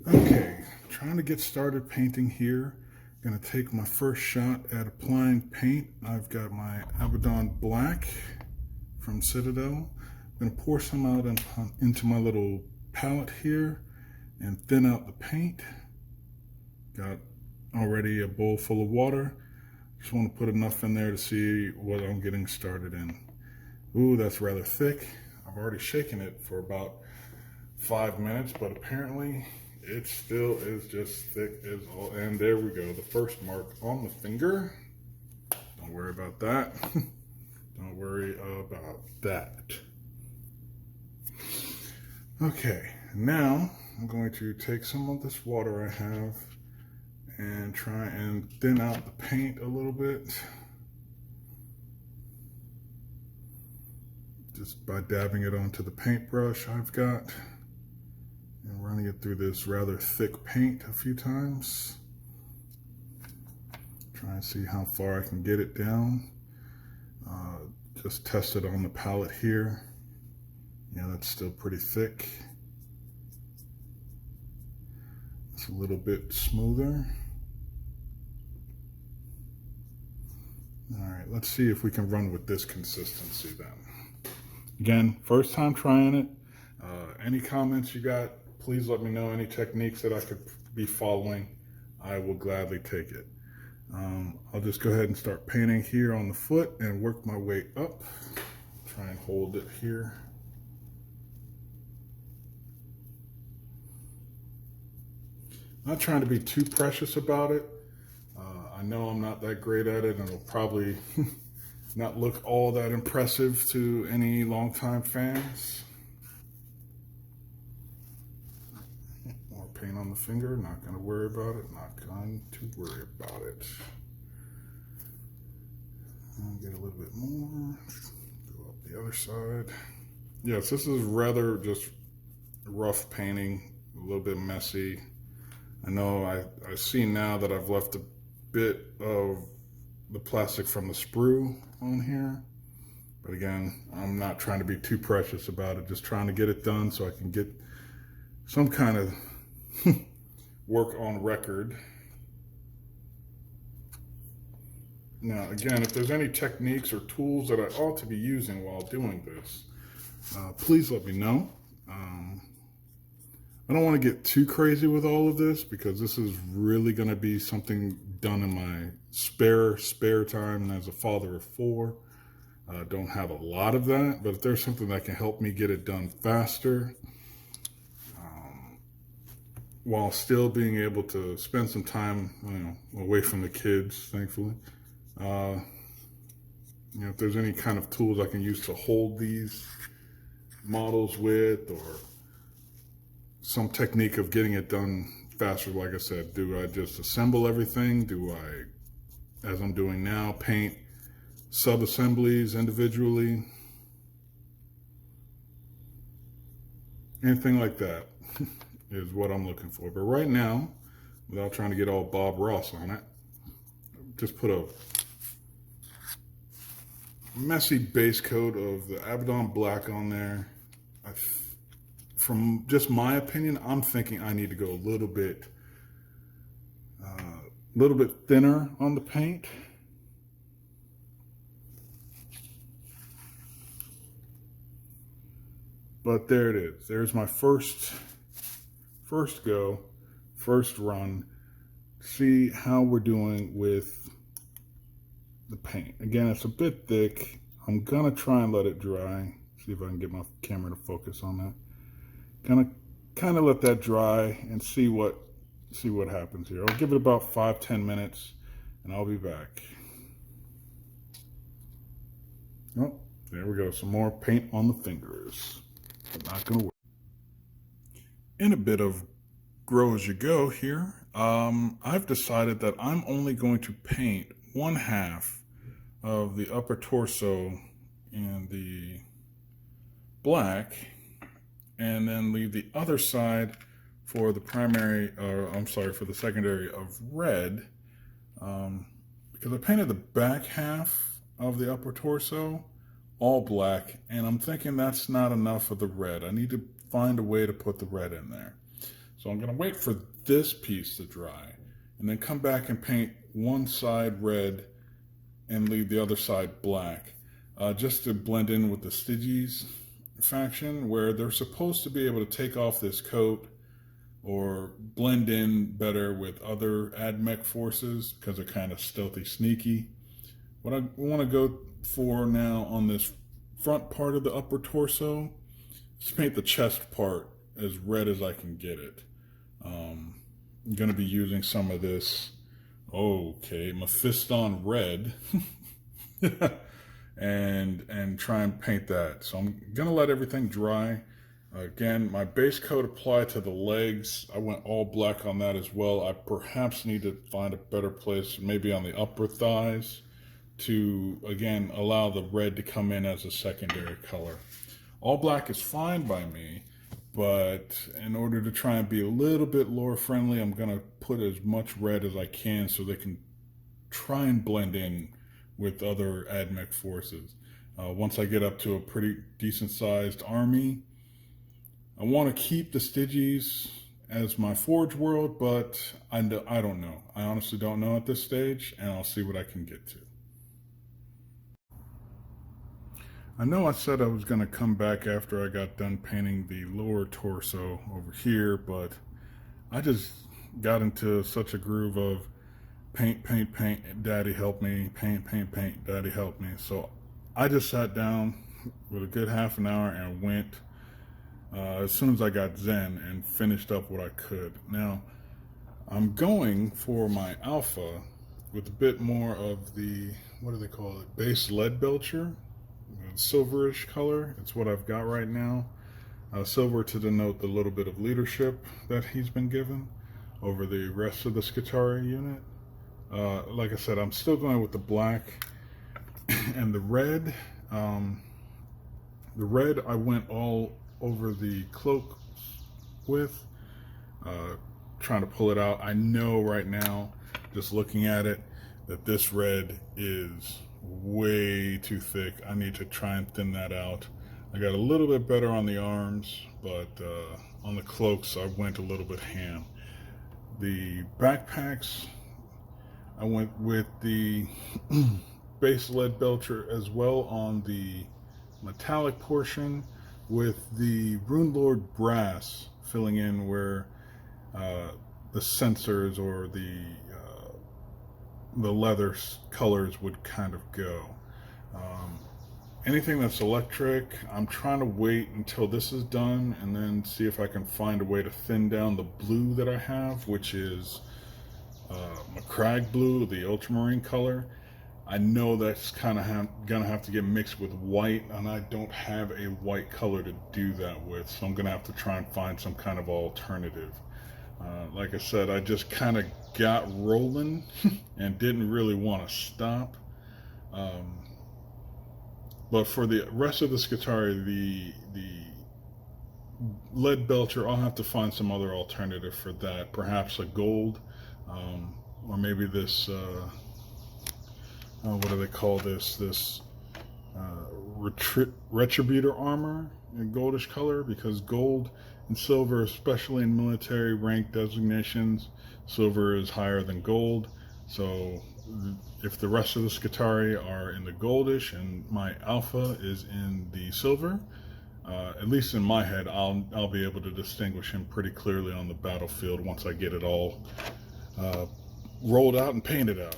Okay, trying to get started painting here. Gonna take my first shot at applying paint. I've got my Abaddon Black from Citadel. I'm gonna pour some out into my little palette here and thin out the paint. Got already a bowl full of water. Just want to put enough in there to see what I'm getting started in. Ooh, that's rather thick. I've already shaken it for about 5 minutes, but apparently it still is just thick as all. And there we go, the first mark on the finger. Don't worry about that. Don't worry about that. Okay, now I'm going to take some of this water I have and try and thin out the paint a little bit. Just by dabbing it onto the paintbrush I've got and running it through this rather thick paint a few times. Try and see how far I can get it down. Just test it on the palette here. Yeah, that's still pretty thick. It's a little bit smoother. All right, let's see if we can run with this consistency then. Again, first time trying it. Any comments you got, please let me know. Any techniques that I could be following, I will gladly take it. I'll just go ahead and start painting here on the foot and work my way up. Try and hold it here. Not trying to be too precious about it. I know I'm not that great at it, and it'll probably not look all that impressive to any longtime fans. More paint on the finger, not going to worry about it, not going to worry about it. I'll get a little bit more, go up the other side. Yes, this is rather just rough painting, a little bit messy. I know I see now that I've left a bit of the plastic from the sprue on here. But again, I'm not trying to be too precious about it, just trying to get it done so I can get some kind of work on record. Now, again, if there's any techniques or tools that I ought to be using while doing this, please let me know. I don't want to get too crazy with all of this because this is really going to be something done in my spare time, and as a father of 4, don't have a lot of that, but if there's something that can help me get it done faster, while still being able to spend some time, away from the kids, thankfully, if there's any kind of tools I can use to hold these models with, or some technique of getting it done faster. Like I said, do I just assemble everything? Do I, as I'm doing now, paint sub-assemblies individually? Anything like that is what I'm looking for. But right now, without trying to get all Bob Ross on it, just put a messy base coat of the Abaddon Black on there. From just my opinion, I'm thinking I need to go a little bit thinner on the paint. But there it is. There's my first run. See how we're doing with the paint. Again, it's a bit thick. I'm gonna try and let it dry. See if I can get my camera to focus on that. Kind of let that dry and see what happens here. I'll give it about 5-10 minutes and I'll be back. Oh, there we go. Some more paint on the fingers. But not gonna work. In a bit of grow as you go here, I've decided that I'm only going to paint 1/2 of the upper torso in the black, and then leave the other side for the for the secondary of red, because I painted the back half of the upper torso all black, and I'm thinking that's not enough of the red. I need to find a way to put the red in there. So I'm going to wait for this piece to dry and then come back and paint one side red and leave the other side black, just to blend in with the Stygies faction, where they're supposed to be able to take off this coat or blend in better with other AdMech forces because they're kind of stealthy, sneaky. What I want to go for now on this front part of the upper torso is paint the chest part as red as I can get it. I'm going to be using some of this, Mephiston red, and try and paint that. So I'm going to let everything dry. Again, my base coat applied to the legs. I went all black on that as well. I perhaps need to find a better place, maybe on the upper thighs, to, again, allow the red to come in as a secondary color. All black is fine by me, but in order to try and be a little bit lore friendly, I'm going to put as much red as I can so they can try and blend in with other AdMech forces. Once I get up to a pretty decent sized army, I want to keep the Stygies as my Forge world, but I don't know. I honestly don't know at this stage, and I'll see what I can get to. I know I said I was going to come back after I got done painting the lower torso over here, but I just got into such a groove of paint, paint, paint, daddy help me, paint, paint, paint, daddy help me. So I just sat down with a good half an hour and went as soon as I got zen and finished up what I could. Now, I'm going for my alpha with a bit more of the, what do they call it, base lead belcher, silverish color. It's what I've got right now. Silver to denote the little bit of leadership that he's been given over the rest of the Skitarii unit. Like I said, I'm still going with the black and the red. The red I went all over the cloak with, trying to pull it out. I know right now, just looking at it, that this red is way too thick. I need to try and thin that out. I got a little bit better on the arms, but on the cloaks I went a little bit ham. The backpacks, I went with the base lead belcher as well on the metallic portion, with the Rune Lord brass filling in where the sensors or the leather colors would kind of go. Anything that's electric, I'm trying to wait until this is done and then see if I can find a way to thin down the blue that I have, which is McCrag blue, the ultramarine color. I know that's kind of gonna have to get mixed with white, and I don't have a white color to do that with, so I'm gonna have to try and find some kind of alternative. Like I said, I just kind of got rolling and didn't really want to stop. But for the rest of the Skitarii, the lead belcher, I'll have to find some other alternative for that. Perhaps a gold, or maybe this, what do they call this? This retributor armor in goldish color, because gold and silver, especially in military rank designations, silver is higher than gold. So if the rest of the Skitarii are in the goldish and my alpha is in the silver, at least in my head, I'll be able to distinguish him pretty clearly on the battlefield once I get it all rolled out and painted out.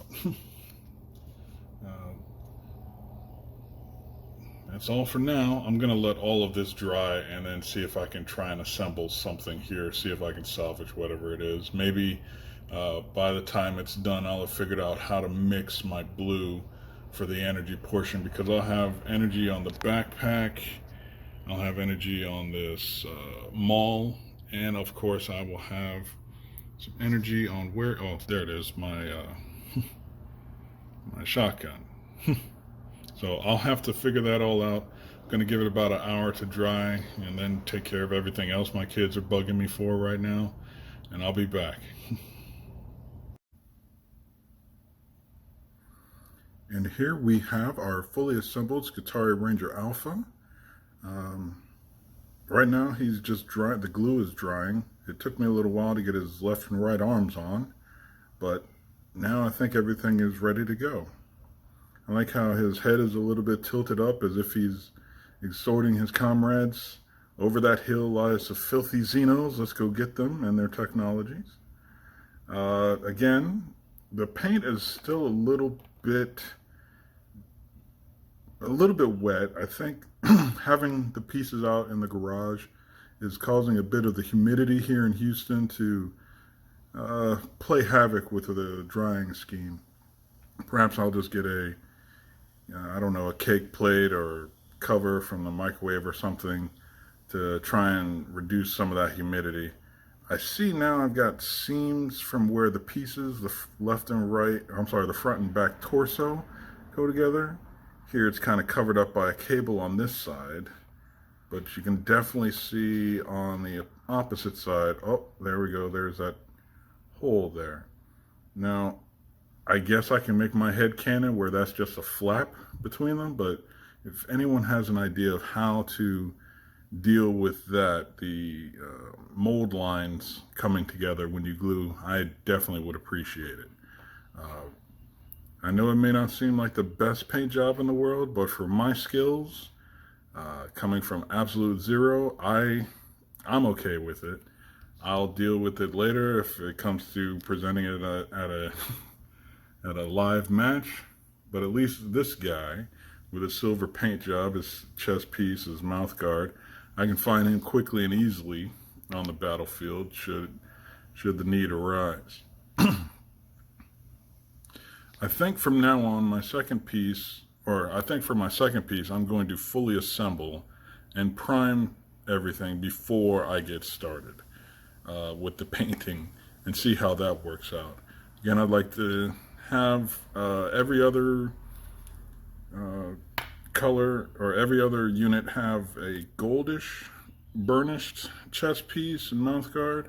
That's all for now. I'm going to let all of this dry and then see if I can try and assemble something here, see if I can salvage whatever it is. Maybe by the time it's done, I'll have figured out how to mix my blue for the energy portion, because I'll have energy on the backpack, I'll have energy on this maul, and of course I will have some energy on where, oh, there it is, my my shotgun. So I'll have to figure that all out. I'm going to give it about an hour to dry and then take care of everything else my kids are bugging me for right now, and I'll be back. And here we have our fully assembled Skitarii Ranger Alpha. Right now he's just dry, the glue is drying, It took me a little while to get his left and right arms on, but now I think everything is ready to go. I like how his head is a little bit tilted up as if he's exhorting his comrades. Over that hill lies the filthy Xenos. Let's go get them and their technologies. Again, the paint is still a little bit wet. I think having the pieces out in the garage is causing a bit of the humidity here in Houston to play havoc with the drying scheme. Perhaps I'll just get I don't know, a cake plate or cover from the microwave or something to try and reduce some of that humidity. I see now I've got seams from where the pieces, the left and right, I'm sorry, the front and back torso go together. Here it's kind of covered up by a cable on this side, but you can definitely see on the opposite side, oh, there we go, there's that hole there. Now, I guess I can make my head canon where that's just a flap between them, but if anyone has an idea of how to deal with that, the mold lines coming together when you glue, I definitely would appreciate it. I know it may not seem like the best paint job in the world, but for my skills, coming from absolute zero, I'm okay with it. I'll deal with it later if it comes to presenting it at a live match. But at least this guy with a silver paint job, his chest piece, his mouth guard, I can find him quickly and easily on the battlefield should the need arise. I think from now on, my second piece, I'm going to fully assemble and prime everything before I get started with the painting and see how that works out. Again, I'd like to have every other color or every other unit have a goldish burnished chest piece and mouth guard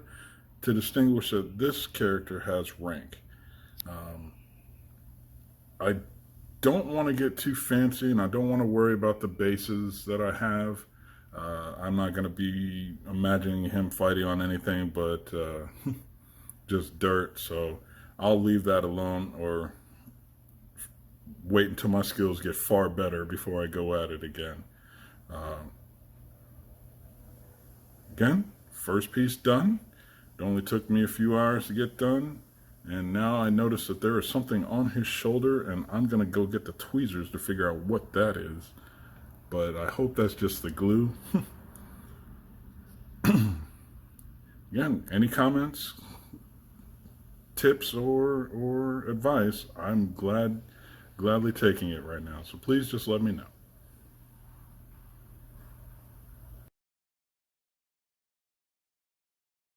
to distinguish that this character has rank. I don't want to get too fancy, and I don't want to worry about the bases that I have. I'm not going to be imagining him fighting on anything but just dirt, so I'll leave that alone or wait until my skills get far better before I go at it again. Again, first piece done. It only took me a few hours to get done. And now I notice that there is something on his shoulder, and I'm going to go get the tweezers to figure out what that is. But I hope that's just the glue. Again, any comments, tips, or advice, I'm gladly taking it right now. So please just let me know.